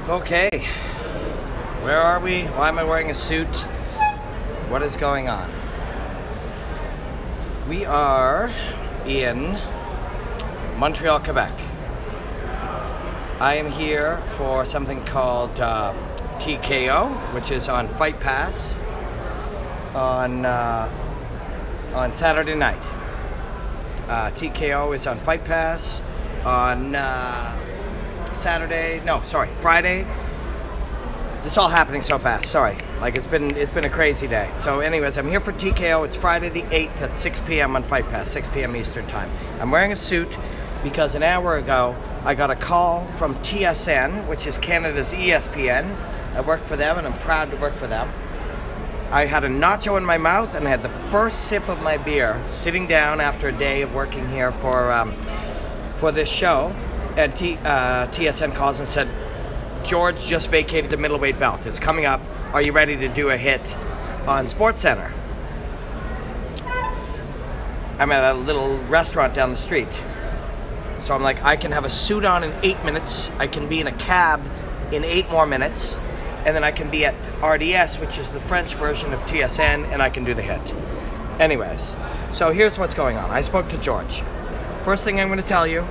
Okay, where are we? Why am I wearing a suit? What is going on? We are in Montreal, Quebec. I am here for something called TKO, which is on Fight Pass on Saturday night. TKO is on Fight Pass on Friday. This is all happening so fast. Sorry, like it's been a crazy day. So, anyways, I'm here for TKO. It's Friday the 8th at 6 p.m. on Fight Pass, 6 p.m. Eastern Time. I'm wearing a suit because an hour ago I got a call from TSN, which is Canada's ESPN. I work for them, and I'm proud to work for them. I had a nacho in my mouth, and I had the first sip of my beer sitting down after a day of working here for this show. And TSN calls and said, George just vacated the middleweight belt. It's coming up. Are you ready to do a hit on SportsCenter? I'm at a little restaurant down the street. So I'm like, I can have a suit on in 8 minutes. I can be in a cab in 8 more minutes. And then I can be at RDS, which is the French version of TSN, and I can do the hit. Anyways, so here's what's going on. I spoke to George. First thing I'm going to tell you,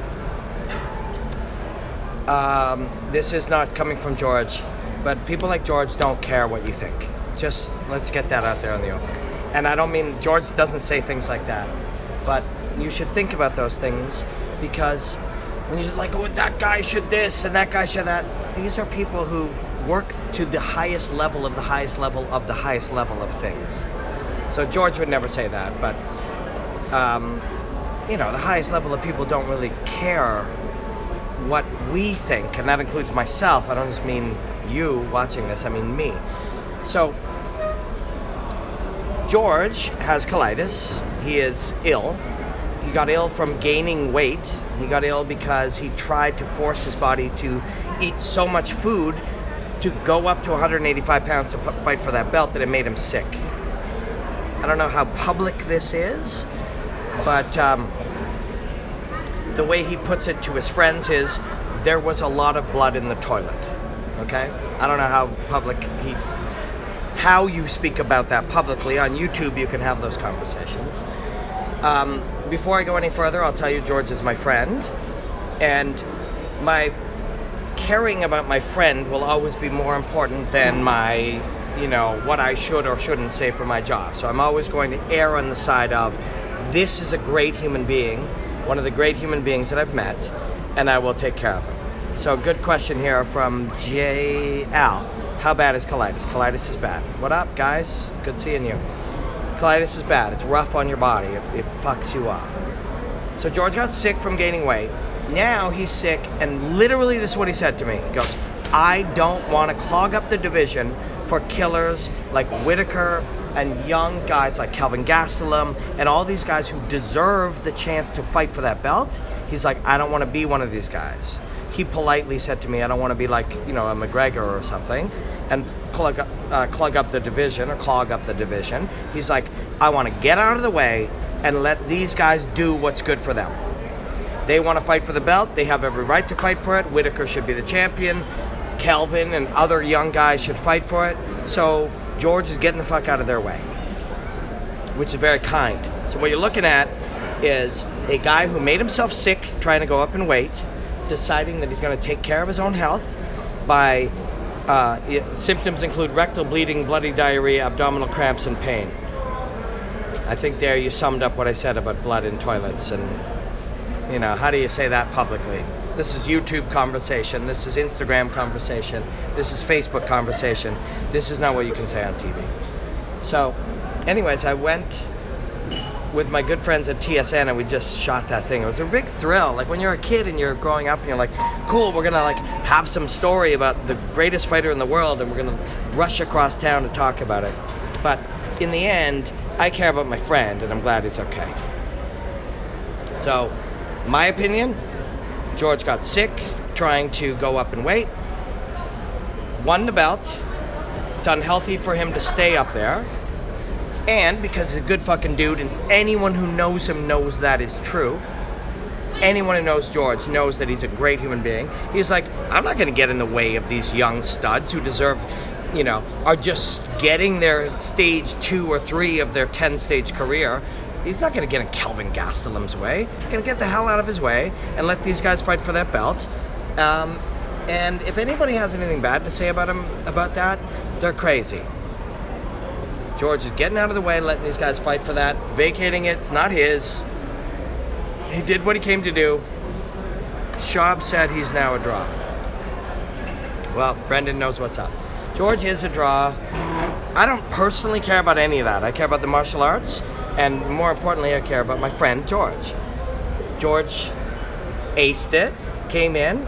this is not coming from George, but people like George don't care what you think. Just let's get that out there in the open. And I don't mean George doesn't say things like that, but you should think about those things, because when you're like, oh, that guy should this and that guy should that, these are people who work to the highest level of the highest level of the highest level of things. So George would never say that, but you know, the highest level of people don't really care what we think, and that includes myself. I don't just mean you watching this, I mean me. So George has colitis. He is ill. He got ill from gaining weight. He got ill because he tried to force his body to eat so much food to go up to 185 pounds to fight for that belt that it made him sick. I don't know how public this is, but the way he puts it to his friends is, there was a lot of blood in the toilet, okay? I don't know how public how you speak about that publicly. On YouTube, you can have those conversations. Before I go any further, I'll tell you George is my friend, and my caring about my friend will always be more important than my, you know, what I should or shouldn't say for my job. So I'm always going to err on the side of, this is a great human being, one of the great human beings that I've met, and I will take care of him. So good question here from J.L. How bad is colitis? Colitis is bad. What up, guys? Good seeing you. Colitis is bad. It's rough on your body. It fucks you up. So George got sick from gaining weight. Now he's sick, and literally this is what he said to me. He goes, I don't want to clog up the division for killers like Whitaker and young guys like Kelvin Gastelum and all these guys who deserve the chance to fight for that belt. He's like, I don't want to be one of these guys. He politely said to me, I don't want to be like, you know, a McGregor or something and clog up the division or clog up the division. He's like, I want to get out of the way and let these guys do what's good for them. They want to fight for the belt. They have every right to fight for it. Whitaker should be the champion. Kelvin and other young guys should fight for it. So George is getting the fuck out of their way, which is very kind. So what you're looking at is a guy who made himself sick trying to go up in weight, deciding that he's going to take care of his own health by symptoms include rectal bleeding, bloody diarrhea, abdominal cramps, and pain. I think there you summed up what I said about blood in toilets, and you know, how do you say that publicly? This is YouTube conversation, this is Instagram conversation, this is Facebook conversation. This is not what you can say on TV. So, anyways, I went with my good friends at TSN and we just shot that thing. It was a big thrill. Like when you're a kid and you're growing up and you're like, cool, we're gonna like have some story about the greatest fighter in the world and we're gonna rush across town to talk about it. But in the end, I care about my friend and I'm glad he's okay. So, my opinion, George got sick trying to go up in weight, won the belt. It's unhealthy for him to stay up there. And because he's a good fucking dude and anyone who knows him knows that is true, anyone who knows George knows that he's a great human being. He's like, I'm not going to get in the way of these young studs who deserve, you know, are just getting their stage 2 or 3 of their 10-stage career. He's not going to get in Kelvin Gastelum's way. He's going to get the hell out of his way and let these guys fight for that belt. And if anybody has anything bad to say about him, about that, they're crazy. George is getting out of the way, letting these guys fight for that. Vacating it, it's not his. He did what he came to do. Schaub said he's now a draw. Well, Brendan knows what's up. George is a draw. I don't personally care about any of that. I care about the martial arts, and more importantly, I care about my friend George. George aced it, came in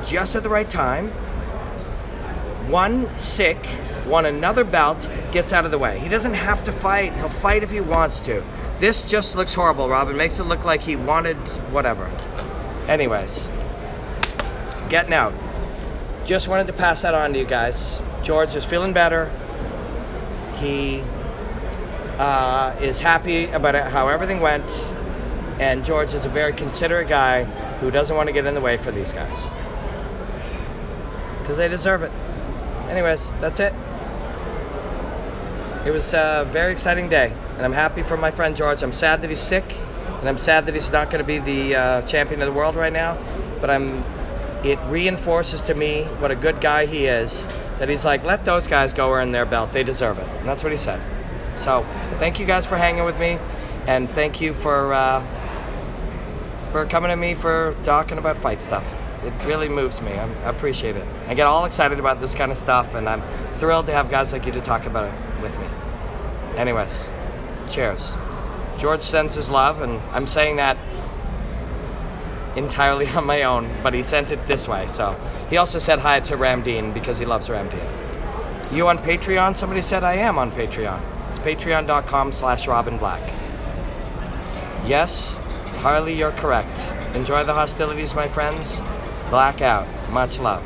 just at the right time, won sick, won another belt, gets out of the way. He doesn't have to fight. He'll fight if he wants to. This just looks horrible, Robin. Makes it look like he wanted whatever. Anyways, getting out. Just wanted to pass that on to you guys. George is feeling better. He is happy about how everything went. And George is a very considerate guy who doesn't want to get in the way for these guys. Because they deserve it. Anyways, that's it. It was a very exciting day, and I'm happy for my friend George. I'm sad that he's sick, and I'm sad that he's not going to be the champion of the world right now, but it reinforces to me what a good guy he is, that he's like, let those guys go earn their belt. They deserve it. And that's what he said. So thank you guys for hanging with me, and thank you for coming to me for talking about fight stuff. It really moves me. I appreciate it. I get all excited about this kind of stuff, and I'm thrilled to have guys like you to talk about it with me. Anyways, cheers. George sends his love, and I'm saying that entirely on my own, but he sent it this way. So he also said hi to Ramdeen because he loves Ramdeen. You on Patreon? Somebody said I am on Patreon. It's patreon.com/RobinBlack. Yes, Harley, you're correct. Enjoy the hostilities, my friends. Black out. Much love.